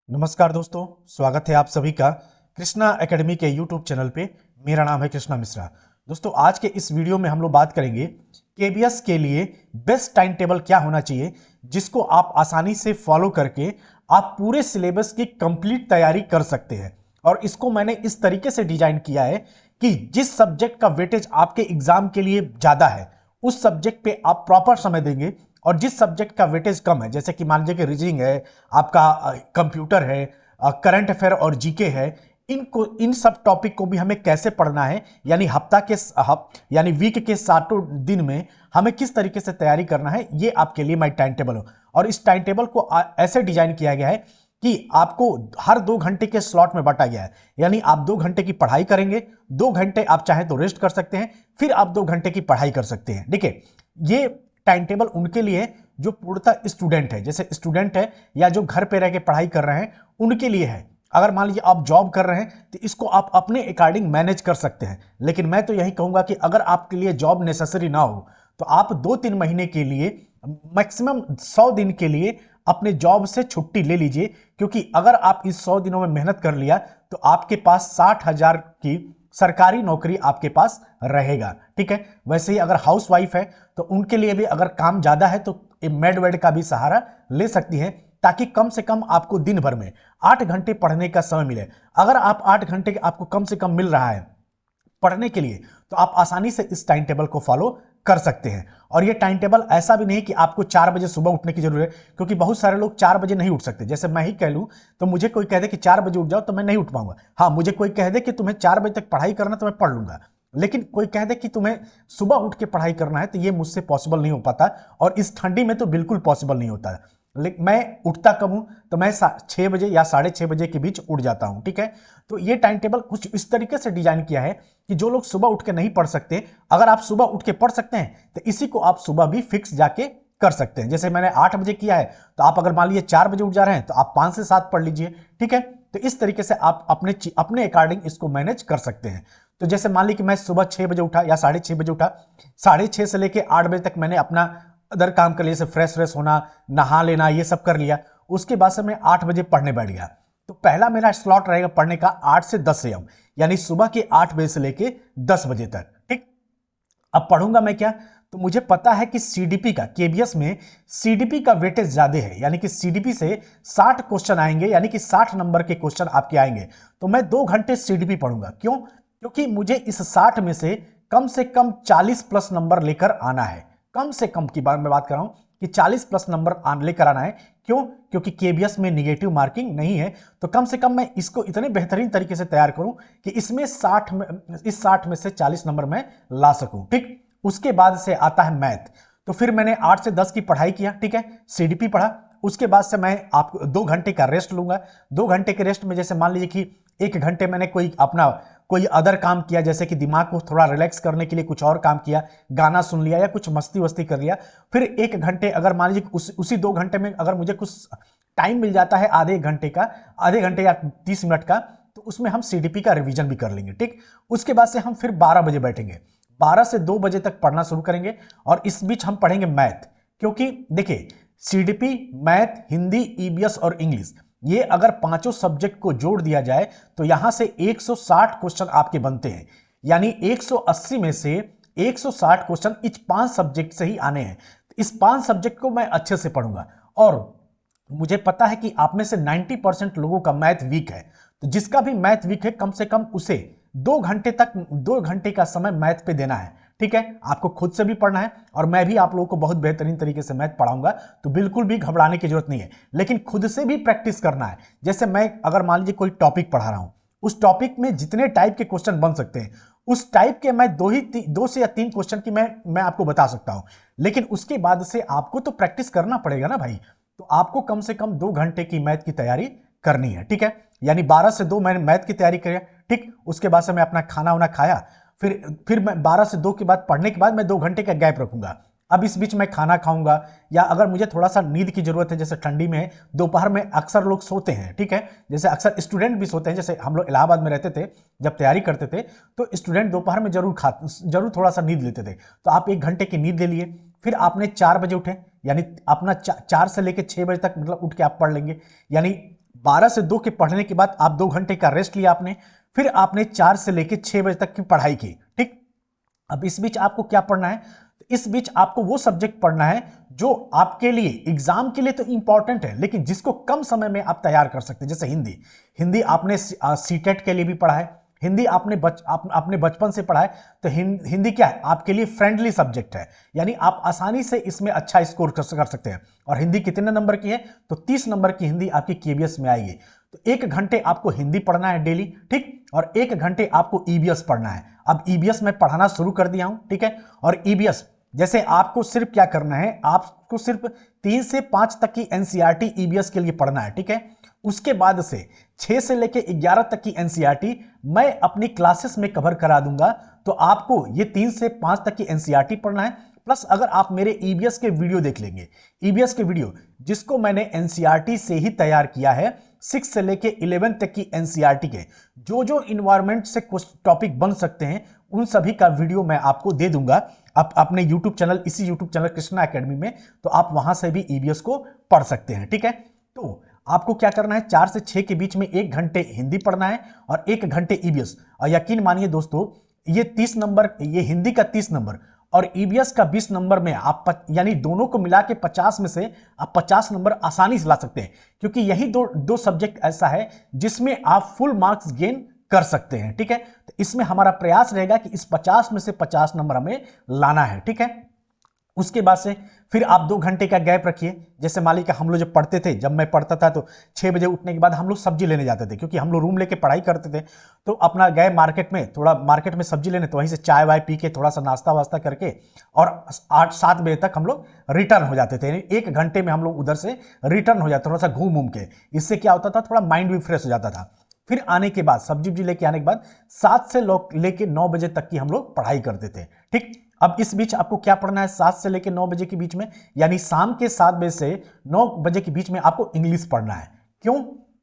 नमस्कार दोस्तों, स्वागत है आप सभी का कृष्णा एकेडमी के यूट्यूब चैनल पे। मेरा नाम है कृष्णा मिश्रा। दोस्तों, आज के इस वीडियो में हम लोग बात करेंगे केबीएस के लिए बेस्ट टाइम टेबल क्या होना चाहिए, जिसको आप आसानी से फॉलो करके आप पूरे सिलेबस की कंप्लीट तैयारी कर सकते हैं। और इसको मैंने इस तरीके से डिजाइन किया है कि जिस सब्जेक्ट का वेटेज आपके एग्जाम के लिए ज़्यादा है उस सब्जेक्ट पे आप प्रॉपर समय देंगे, और जिस सब्जेक्ट का वेटेज कम है, जैसे कि मान लीजिए कि रीजनिंग है, आपका कंप्यूटर है, करंट अफेयर और जीके है, इन सब टॉपिक को भी हमें कैसे पढ़ना है, यानी यानी वीक के सातों दिन में हमें किस तरीके से तैयारी करना है, ये आपके लिए मैं टाइम टेबल हूं। और इस टाइम टेबल को ऐसे डिजाइन किया गया है कि आपको हर 2 घंटे के स्लॉट में बांटा गया है। यानी आप 2 घंटे की पढ़ाई करेंगे, 2 घंटे आप चाहे तो रेस्ट कर सकते हैं, फिर आप 2 घंटे की पढ़ाई कर सकते हैं। देखिए, ये टाइम टेबल उनके लिए जो पूर्णतः स्टूडेंट है, जैसे स्टूडेंट है या जो घर पे रह के पढ़ाई कर रहे हैं, उनके लिए है। अगर मान लीजिए आप जॉब कर रहे हैं तो इसको आप अपने अकॉर्डिंग मैनेज कर सकते हैं। लेकिन मैं तो यही कहूंगा कि अगर आपके लिए जॉब नेसेसरी ना हो तो आप 2-3 महीने के लिए, मैक्सिमम 100 दिन के लिए अपने जॉब से छुट्टी ले लीजिए। क्योंकि अगर आप इस 100 दिनों में मेहनत कर लिया तो आपके पास 60,000 की सरकारी नौकरी आपके पास रहेगा। ठीक है। वैसे ही अगर हाउस वाइफ है तो उनके लिए भी अगर काम ज्यादा है तो मेड वेड का भी सहारा ले सकती है, ताकि कम से कम आपको दिन भर में 8 घंटे पढ़ने का समय मिले। अगर आप 8 घंटे आपको कम से कम मिल रहा है पढ़ने के लिए तो आप आसानी से इस टाइम टेबल को फॉलो कर सकते हैं। और ये टाइम टेबल ऐसा भी नहीं कि आपको 4 बजे सुबह उठने की जरूरत है, क्योंकि बहुत सारे लोग 4 बजे नहीं उठ सकते। जैसे मैं ही कह लूं तो मुझे कोई कह दे कि 4 बजे उठ जाओ तो मैं नहीं उठ पाऊंगा। हाँ, मुझे कोई कह दे कि तुम्हें 4 बजे तक पढ़ाई करना तो मैं पढ़ लूंगा, लेकिन कोई कह दे कि तुम्हें सुबह उठ के पढ़ाई करना है तो ये मुझसे पॉसिबल नहीं हो पाता। और इस ठंडी में तो बिल्कुल पॉसिबल नहीं होता है। लेकिन मैं उठता कब हूं तो मैं 6 बजे या 6:30 बजे के बीच उठ जाता हूं। ठीक है। तो ये टाइम टेबल कुछ इस तरीके से डिजाइन किया है कि जो लोग सुबह उठ के नहीं पढ़ सकते, अगर आप सुबह उठ के पढ़ सकते हैं तो इसी को आप सुबह भी फिक्स जाके कर सकते हैं। जैसे मैंने 8 बजे किया है तो आप अगर मान लीजिए 4 बजे उठ जा रहे हैं तो आप 5 से 7 पढ़ लीजिए। ठीक है। तो इस तरीके से आप अपने अकॉर्डिंग इसको मैनेज कर सकते हैं। तो जैसे मान लीजिए कि मैं सुबह 6 बजे उठा या 6:30 बजे उठा, 6:30 से लेके 8 बजे तक मैंने अपना अदर काम कर लिया, जैसे फ्रेश होना, नहा लेना, ये सब कर लिया। उसके बाद से मैं 8 बजे पढ़ने बैठ गया। तो पहला मेरा स्लॉट रहेगा पढ़ने का 8 से 10 AM, यानी सुबह के 8 बजे से लेके 10 बजे तक। ठीक। अब पढ़ूंगा मैं क्या, तो मुझे पता है कि सीडीपी का, केबीएस में सीडीपी का वेटेज ज्यादा है, यानी कि सीडीपी से 60 क्वेश्चन आएंगे, यानी कि 60 नंबर के क्वेश्चन आपके आएंगे। तो मैं 2 घंटे सीडीपी पढ़ूंगा। क्यों? क्योंकि मुझे इस 60 में से कम 40 प्लस नंबर लेकर आना है। कम से कम की बात मैं बात कर रहा हूं कि 40 प्लस नंबर लेकर आना है। क्यों? क्योंकि केबीएस में निगेटिव मार्किंग नहीं है। तो कम से कम मैं इसको इतने बेहतरीन तरीके से तैयार करूं कि इस 60 में से 40 नंबर मैं ला सकूं। ठीक। उसके बाद से आता है मैथ। तो फिर मैंने 8 से 10 की पढ़ाई किया। ठीक है। सीडीपी पढ़ा। उसके बाद से मैं आपको 2 घंटे का रेस्ट लूंगा। 2 घंटे के रेस्ट में जैसे मान लीजिए कि 1 घंटे मैंने कोई अदर काम किया, जैसे कि दिमाग को थोड़ा रिलैक्स करने के लिए कुछ और काम किया, गाना सुन लिया या कुछ मस्ती वस्ती कर लिया। फिर 1 घंटे, अगर मान लीजिए उसी 2 घंटे में अगर मुझे कुछ टाइम मिल जाता है आधे घंटे या 30 मिनट का, तो उसमें हम सीडीपी का रिवीजन भी कर लेंगे। ठीक। उसके बाद से हम फिर 12 बजे बैठेंगे, 12 से 2 बजे तक पढ़ना शुरू करेंगे। और इस बीच हम पढ़ेंगे मैथ, क्योंकि देखिए सीडीपी, मैथ, हिंदी, ईबीएस और इंग्लिश, ये अगर 5 सब्जेक्ट को जोड़ दिया जाए तो यहां से 160 क्वेश्चन आपके बनते हैं। यानी 180 में से 160 क्वेश्चन इस 5 सब्जेक्ट से ही आने हैं। इस 5 सब्जेक्ट को मैं अच्छे से पढ़ूंगा। और मुझे पता है कि आप में से 90% लोगों का मैथ वीक है। तो जिसका भी मैथ वीक है, कम से कम उसे 2 घंटे का समय मैथ पे देना है। ठीक है। आपको खुद से भी पढ़ना है और मैं भी आप लोगों को बहुत बेहतरीन तरीके से मैथ पढ़ाऊंगा, तो बिल्कुल भी घबराने की जरूरत नहीं है। लेकिन खुद से भी प्रैक्टिस करना है। जैसे मैं अगर मान लीजिए कोई टॉपिक पढ़ा रहा हूं, उस टॉपिक में जितने टाइप के क्वेश्चन बन सकते हैं, उस टाइप के मैं 2 से या 3 क्वेश्चन की मैं आपको बता सकता हूं। लेकिन उसके बाद से आपको तो प्रैक्टिस करना पड़ेगा ना भाई। तो आपको कम से कम 2 घंटे की मैथ की तैयारी करनी है। ठीक है। यानी 12 से 2 मैंने मैथ की तैयारी करी। ठीक। उसके बाद से मैं अपना खाना वाना खाया, फिर मैं 12 से 2 के बाद पढ़ने के बाद मैं 2 घंटे का गैप रखूंगा। अब इस बीच मैं खाना खाऊंगा, या अगर मुझे थोड़ा सा नींद की जरूरत है, जैसे ठंडी में दोपहर में अक्सर लोग सोते हैं। ठीक है। जैसे अक्सर स्टूडेंट भी सोते हैं। जैसे हम लोग इलाहाबाद में रहते थे, जब तैयारी करते थे तो स्टूडेंट दोपहर में जरूर थोड़ा सा नींद लेते थे। तो आप 1 घंटे की नींद ले लिए, फिर आपने 4 बजे उठे, यानी अपना 4 से लेकर 6 बजे तक मतलब उठ के आप पढ़ लेंगे। यानी 12 से 2 के पढ़ने के बाद आप 2 घंटे का रेस्ट लिया आपने, फिर आपने 4 से लेकर 6 बजे तक की पढ़ाई की। ठीक, अब इस बीच आपको क्या पढ़ना है? इस बीच आपको वो सब्जेक्ट पढ़ना है जो आपके लिए एग्जाम के लिए तो इंपॉर्टेंट है, लेकिन जिसको कम समय में आप तैयार कर सकते हैं। जैसे हिंदी, हिंदी आपने सीटेट के लिए भी पढ़ा है, हिंदी आपने बचपन से पढ़ा है, तो हिंदी क्या है? आपके लिए फ्रेंडली सब्जेक्ट है, यानी आप आसानी से इसमें अच्छा स्कोर कर सकते हैं। और हिंदी कितने नंबर की है? तो 30 नंबर की हिंदी आपकी केबीएस में आएगी। तो 1 घंटे आपको हिंदी पढ़ना है डेली, ठीक, और 1 घंटे आपको ईबीएस पढ़ना है। अब ईबीएस में पढ़ाना शुरू कर दिया हूं, ठीक है। और ईबीएस जैसे आपको सिर्फ क्या करना है, आपको सिर्फ 3 से 5 तक की एनसीईआरटी ईबीएस के लिए पढ़ना है, ठीक है। उसके बाद से 6 से लेकर 11 तक की एनसीईआरटी मैं अपनी क्लासेस में कवर करा दूंगा। तो आपको ये 3 से 5 तक की एनसीईआरटी पढ़ना है, प्लस अगर आप मेरे ईबीएस के वीडियो देख लेंगे, ईबीएस के वीडियो जिसको मैंने एनसीईआरटी से ही तैयार किया है, 6 से लेके 11 तक की एनसीईआरटी के जो जो इन्वायरमेंट से कुछ टॉपिक बन सकते हैं, उन सभी का वीडियो मैं आपको दे दूंगा आप अपने यूट्यूब चैनल, इसी यूट्यूब चैनल कृष्णा एकेडमी में, तो आप वहां से भी ईबीएस को पढ़ सकते हैं, ठीक है। तो आपको क्या करना है, 4 से 6 के बीच में 1 घंटे हिंदी पढ़ना है और 1 घंटे ईबीएस। और यकीन मानिए दोस्तों, ये 30 नंबर, ये हिंदी का 30 नंबर और ईबीएस का 20 नंबर में आप यानी दोनों को मिला के 50 में से आप 50 नंबर आसानी से ला सकते हैं, क्योंकि यही दो सब्जेक्ट ऐसा है जिसमें आप फुल मार्क्स गेन कर सकते हैं, ठीक है। तो इसमें हमारा प्रयास रहेगा कि इस 50 में से 50 नंबर हमें लाना है, ठीक है। उसके बाद से फिर आप 2 घंटे का गैप रखिए। जैसे मान लीजिए हम लोग जब पढ़ते थे, जब मैं पढ़ता था तो 6 बजे उठने के बाद हम लोग सब्जी लेने जाते थे, क्योंकि हम लोग रूम लेके पढ़ाई करते थे। तो अपना गए मार्केट में, थोड़ा मार्केट में सब्जी लेने, तो वहीं से चाय वाय पी के थोड़ा सा नाश्ता वास्ता करके और 8-7 बजे तक हम लोग रिटर्न हो जाते थे। 1 घंटे में हम लोग उधर से रिटर्न हो जाते, थोड़ा सा घूम घूम के। इससे क्या होता था, थोड़ा माइंड भी फ्रेश हो जाता था। फिर आने के बाद सब्जी उब्जी लेके आने के बाद 7 से लेके 9 बजे तक की हम लोग पढ़ाई करते थे, ठीक। अब इस बीच आपको क्या पढ़ना है, 7 से लेके 9 बजे के बीच में, यानी शाम के 7 बजे से 9 बजे के बीच में आपको इंग्लिश पढ़ना है। क्यों?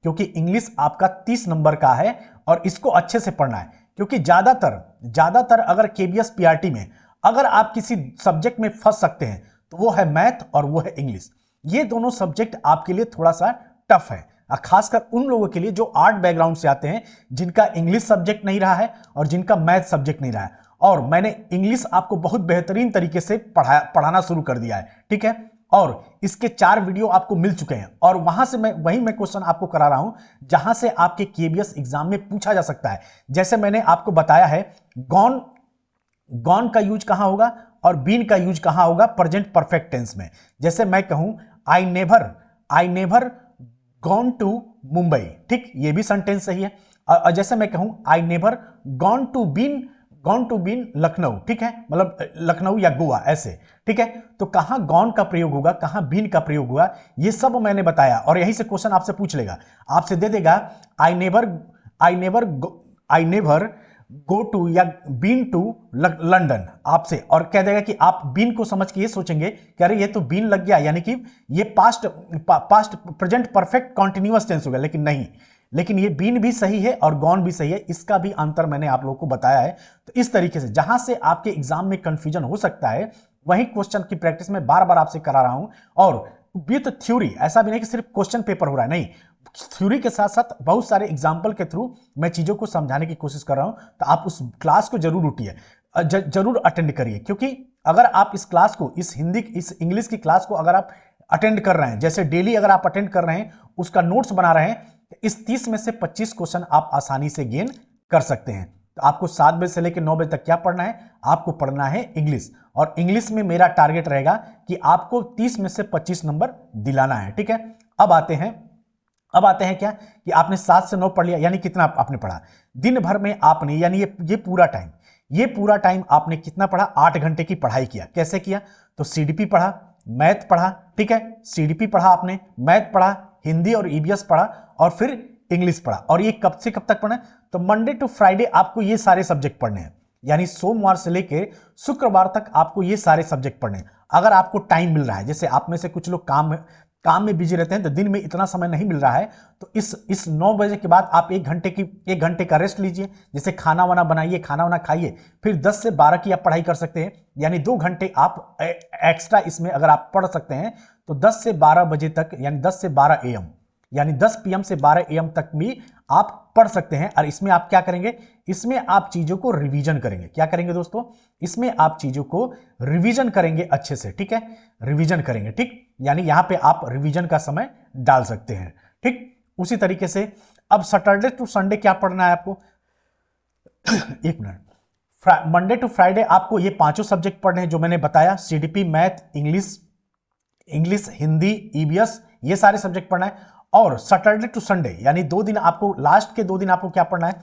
क्योंकि इंग्लिश आपका 30 नंबर का है और इसको अच्छे से पढ़ना है। क्योंकि ज्यादातर अगर केबीएस पीआरटी में अगर आप किसी सब्जेक्ट में फंस सकते हैं तो वो है मैथ और वो है इंग्लिश। ये दोनों सब्जेक्ट आपके लिए थोड़ा सा टफ है, खासकर उन लोगों के लिए जो आर्ट बैकग्राउंड से आते हैं, जिनका इंग्लिश सब्जेक्ट नहीं रहा है और जिनका मैथ सब्जेक्ट नहीं रहा है। और मैंने इंग्लिश आपको बहुत बेहतरीन तरीके से पढ़ाना शुरू कर दिया है, ठीक है। और इसके 4 वीडियो आपको मिल चुके हैं और वहां से मैं क्वेश्चन आपको करा रहा हूं जहां से आपके केबीएस एग्जाम में पूछा जा सकता है। जैसे मैंने आपको बताया है, गॉन का यूज कहां होगा और बीन का यूज कहां होगा प्रेजेंट परफेक्ट टेंस में। जैसे मैं कहूं I never gone to Mumbai, ठीक, ये भी सेंटेंस सही है। और जैसे मैं कहूं I never gone to been Lucknow, ठीक है, मतलब लखनऊ या गोवा, ऐसे, ठीक है। तो कहां गॉन का प्रयोग होगा, कहां बीन का प्रयोग होगा, ये सब मैंने बताया। और यहीं से क्वेश्चन आपसे पूछ लेगा, आपसे दे देगा आई नेवर गो टू या बीन टू लंदन आपसे, और कह देगा कि आप बीन को समझ के ये सोचेंगे कि अरे ये तो बीन लग गया, यानी कि ये past present perfect continuous tense होगा, लेकिन नहीं, लेकिन ये बीन भी सही है और गॉन भी सही है। इसका भी अंतर मैंने आप लोगों को बताया है। तो इस तरीके से जहां से आपके एग्जाम में कंफ्यूजन हो सकता है, वही क्वेश्चन की प्रैक्टिस में बार बार आपसे करा रहा हूं। और विथ थ्योरी, ऐसा भी नहीं कि सिर्फ क्वेश्चन पेपर हो रहा है, नहीं, थ्योरी के साथ साथ बहुत सारे एग्जाम्पल के थ्रू मैं चीजों को समझाने की कोशिश कर रहा हूं। तो आप उस क्लास को जरूर उठिए, जरूर अटेंड करिए, क्योंकि अगर आप इस क्लास को, इस इंग्लिश की क्लास को अगर आप अटेंड कर रहे हैं, जैसे डेली अगर आप अटेंड कर रहे हैं, उसका नोट्स बना रहे हैं, तो इस 30 में से 25 क्वेश्चन आप आसानी से गेन कर सकते हैं। तो आपको 7 बजे से लेकर 9 बजे तक क्या पढ़ना है, आपको पढ़ना है इंग्लिश। और इंग्लिश में मेरा टारगेट रहेगा कि आपको 30 में से 25 नंबर दिलाना है, ठीक है। अब आते हैं क्या कि आपने 7 से 9 पढ़ लिया, यानी कितना आपने पढ़ा दिन भर में आपने, यानी ये पूरा टाइम आपने कितना पढ़ा, 8 घंटे की पढ़ाई किया। कैसे किया? तो सीडीपी पढ़ा, मैथ पढ़ा, ठीक है, सीडीपी पढ़ा आपने, मैथ पढ़ा, हिंदी और ईबीएस पढ़ा और फिर इंग्लिश पढ़ा। और ये कब से कब तक पढ़ना है? तो मंडे टू फ्राइडे आपको ये सारे सब्जेक्ट पढ़ने हैं, यानी सोमवार से लेकर शुक्रवार तक आपको ये सारे सब्जेक्ट पढ़ने हैं। अगर आपको टाइम मिल रहा है, जैसे आप में से कुछ लोग काम में बिजी रहते हैं, तो दिन में इतना समय नहीं मिल रहा है, तो इस 9 बजे के बाद आप 1 घंटे का रेस्ट लीजिए। जैसे खाना वाना बनाइए, खाना वाना खाइए, फिर 10 से 12 की आप पढ़ाई कर सकते हैं, यानी 2 घंटे आप एक्स्ट्रा इसमें अगर आप पढ़ सकते हैं तो 10 से 12 बजे तक, यानी 10 से 12 AM, यानी 10 PM से 12 AM तक भी आप पढ़ सकते हैं। और इसमें आप क्या करेंगे, इसमें आप चीजों को रिवीजन करेंगे। क्या करेंगे दोस्तों, इसमें आप चीजों को रिवीजन करेंगे अच्छे से, ठीक है, रिवीजन करेंगे, ठीक, यानी यहां पे आप रिवीजन का समय डाल सकते हैं, ठीक। उसी तरीके से अब सैटरडे टू संडे क्या पढ़ना है आपको एक मिनट, मंडे टू फ्राइडे आपको ये पांचों सब्जेक्ट पढ़ने हैं जो मैंने बताया, CDP, math, English, Hindi, EVS, ये सारे सब्जेक्ट पढ़ना है। और सैटरडे टू संडे यानी 2 दिन आपको, लास्ट के 2 दिन आपको क्या पढ़ना है,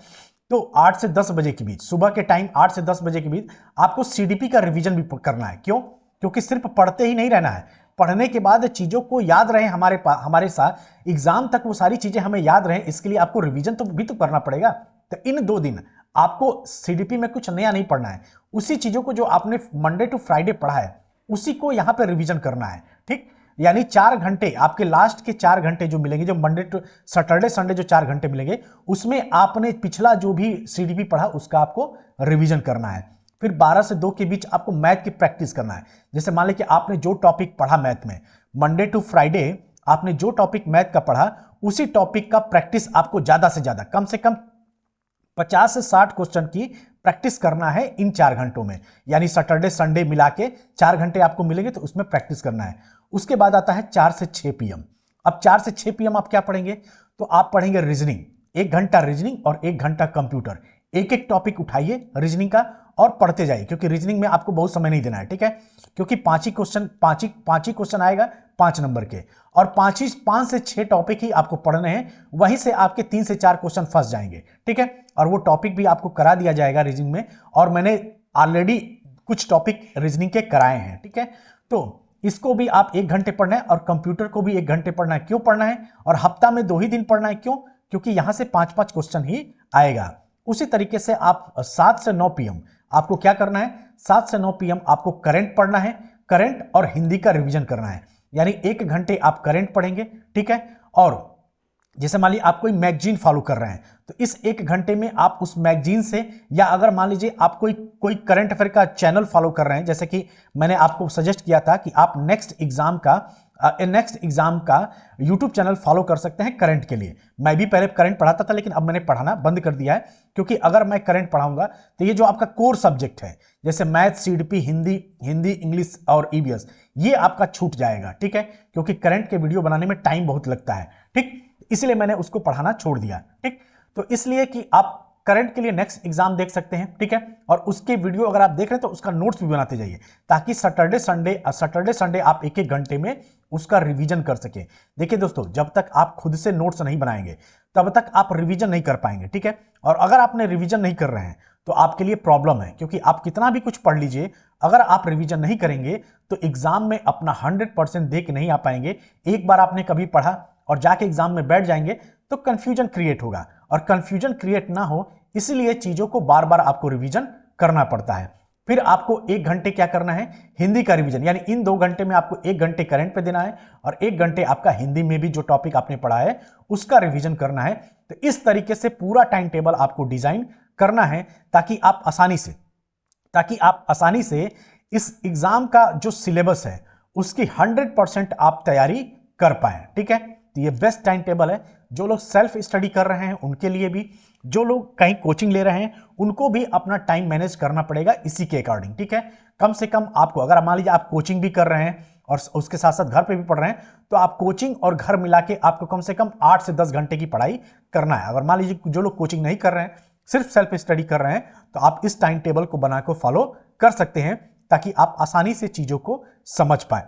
तो 8 से 10 बजे के बीच, सुबह के टाइम 8 से 10 बजे के बीच आपको सीडीपी का रिवीजन भी करना है। क्यों, क्योंकि सिर्फ पढ़ते ही नहीं रहना है, पढ़ने के बाद चीजों को याद रहे हमारे साथ एग्जाम तक वो सारी चीजें हमें याद रहे, इसके लिए आपको रिवीजन तो भी तो करना पड़ेगा। तो इन 2 दिन आपको सीडीपी में कुछ नया नहीं पढ़ना है, उसी चीजों को जो आपने मंडे टू फ्राइडे पढ़ा है उसी को यहां पर रिवीजन करना है, ठीक। यानी 4 घंटे आपके लास्ट के 4 घंटे जो मिलेंगे, जो मंडे टू सैटरडे संडे जो 4 घंटे मिलेंगे, उसमें आपने पिछला जो भी सीडीपी पढ़ा उसका आपको रिवीजन करना है। फिर 12 से 2 के बीच आपको मैथ की प्रैक्टिस करना है। जैसे मान लीजिए कि आपने जो टॉपिक पढ़ा मैथ में, मंडे टू फ्राइडे आपने जो टॉपिक मैथ का पढ़ा, उसी टॉपिक का प्रैक्टिस आपको ज्यादा से ज्यादा, कम से कम 50 से 60 क्वेश्चन की प्रैक्टिस करना है इन 4 घंटों में। यानी सैटरडे संडे मिला के 4 घंटे आपको मिलेंगे, तो उसमें प्रैक्टिस करना है। उसके बाद आता है 4 से 6 PM। अब 4 से 6 PM आप क्या पढ़ेंगे, तो आप पढ़ेंगे रीजनिंग, 1 घंटा रीजनिंग और 1 घंटा कंप्यूटर। एक एक टॉपिक उठाइए रीजनिंग का और पढ़ते जाइए, क्योंकि रीजनिंग में आपको बहुत समय नहीं देना है, ठीक है, क्योंकि 5 ही क्वेश्चन आएगा 5 नंबर के, और 5 से 6 टॉपिक ही आपको पढ़ने हैं, वहीं से आपके 3 से 4 क्वेश्चन फंस जाएंगे, ठीक है। और वो टॉपिक भी आपको करा दिया जाएगा रीजनिंग में, और मैंने ऑलरेडी कुछ टॉपिक रीजनिंग के कराए हैं, ठीक है। तो इसको भी आप 1 घंटे पढ़ना है, और कंप्यूटर को भी 1 घंटे पढ़ना है। क्यों पढ़ना है, और हफ्ता में 2 ही दिन पढ़ना है, क्यों, क्योंकि यहां से 5-5 क्वेश्चन ही आएगा। उसी तरीके से आप 7 से 9 PM आपको क्या करना है, 7 से 9 PM आपको करंट पढ़ना है, करंट और हिंदी का रिवीजन करना है। यानी 1 घंटे आप करंट पढ़ेंगे, ठीक है। और जैसे मान लीजिए आप कोई मैगजीन फॉलो कर रहे हैं, तो इस 1 घंटे में आप उस मैगजीन से, या अगर मान लीजिए आप कोई करंट अफेयर का चैनल फॉलो कर रहे हैं, जैसे कि मैंने आपको सजेस्ट किया था कि आप नेक्स्ट एग्जाम का यूट्यूब चैनल फॉलो कर सकते हैं करंट के लिए। मैं भी पहले करंट पढ़ाता था, लेकिन अब मैंने पढ़ाना बंद कर दिया है, क्योंकि अगर मैं करंट पढ़ाऊंगा तो ये जो आपका कोर सब्जेक्ट है, जैसे मैथ, सीडीपी, हिंदी, इंग्लिश और ईवीएस, ये आपका छूट जाएगा, ठीक है, क्योंकि करंट के वीडियो बनाने में टाइम बहुत लगता है, ठीक, इसलिए मैंने उसको पढ़ाना छोड़ दिया, ठीक। तो इसलिए कि आप करंट के लिए नेक्स्ट एग्जाम देख सकते हैं, ठीक है, और उसके वीडियो अगर आप देख रहे हैं तो उसका नोट्स भी बनाते जाइए, ताकि सैटरडे संडे आप 1-1 घंटे में उसका रिवीजन कर सके। देखिए दोस्तों, जब तक आप खुद से नोट्स नहीं बनाएंगे तब तक आप रिवीजन नहीं कर पाएंगे, ठीक है। और अगर आपने रिवीजन नहीं कर रहे हैं तो आपके लिए प्रॉब्लम है, क्योंकि आप कितना भी कुछ पढ़ लीजिए, अगर आप रिवीजन नहीं करेंगे तो एग्जाम में अपना 100% दे के नहीं आ पाएंगे। एक बार आपने कभी पढ़ा और जाके एग्जाम में बैठ जाएंगे तो कंफ्यूजन क्रिएट होगा, और कंफ्यूजन क्रिएट ना हो इसलिए चीजों को बार बार आपको रिवीजन करना पड़ता है। फिर आपको 1 घंटे क्या करना है, हिंदी का रिवीजन, यानी इन 2 घंटे में आपको 1 घंटे करंट पे देना है, और 1 घंटे आपका हिंदी में भी जो टॉपिक आपने पढ़ा है उसका रिवीजन करना है। तो इस तरीके से पूरा टाइम टेबल आपको डिजाइन करना है, ताकि आप आसानी से इस एग्जाम का जो सिलेबस है उसकी 100% आप तैयारी कर पाए, ठीक है। तो ये बेस्ट टाइम टेबल है। जो लोग सेल्फ स्टडी कर रहे हैं उनके लिए भी, जो लोग कहीं कोचिंग ले रहे हैं उनको भी अपना टाइम मैनेज करना पड़ेगा इसी के अकॉर्डिंग, ठीक है। कम से कम आपको, अगर मान लीजिए आप कोचिंग भी कर रहे हैं और उसके साथ साथ घर पे भी पढ़ रहे हैं, तो आप कोचिंग और घर मिला के आपको कम से कम 8 से 10 घंटे की पढ़ाई करना है। अगर मान लीजिए जो लोग कोचिंग नहीं कर रहे हैं, सिर्फ सेल्फ स्टडी कर रहे हैं, तो आप इस टाइम टेबल को बनाकर फॉलो कर सकते हैं, ताकि आप आसानी से चीजों को समझ पाए।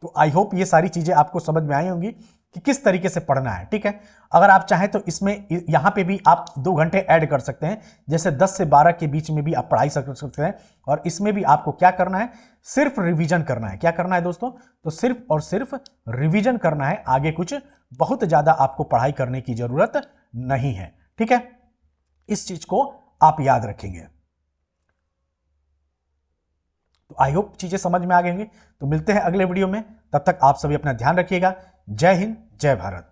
तो आई होप ये सारी चीजें आपको समझ में आई होंगी कि किस तरीके से पढ़ना है, ठीक है। अगर आप चाहें तो इसमें यहां पे भी आप 2 घंटे ऐड कर सकते हैं, जैसे 10 से 12 के बीच में भी आप पढ़ाई कर सकते हैं, और इसमें भी आपको क्या करना है, सिर्फ रिवीजन करना है। क्या करना है दोस्तों, तो सिर्फ और सिर्फ रिवीजन करना है, आगे कुछ बहुत ज्यादा आपको पढ़ाई करने की जरूरत नहीं है, ठीक है। इस चीज को आप याद रखेंगे। तो आई होप चीजें समझ में आ गई होंगी। तो मिलते हैं अगले वीडियो में, तब तक आप सभी अपना ध्यान रखिएगा। जय हिंद, जय भारत।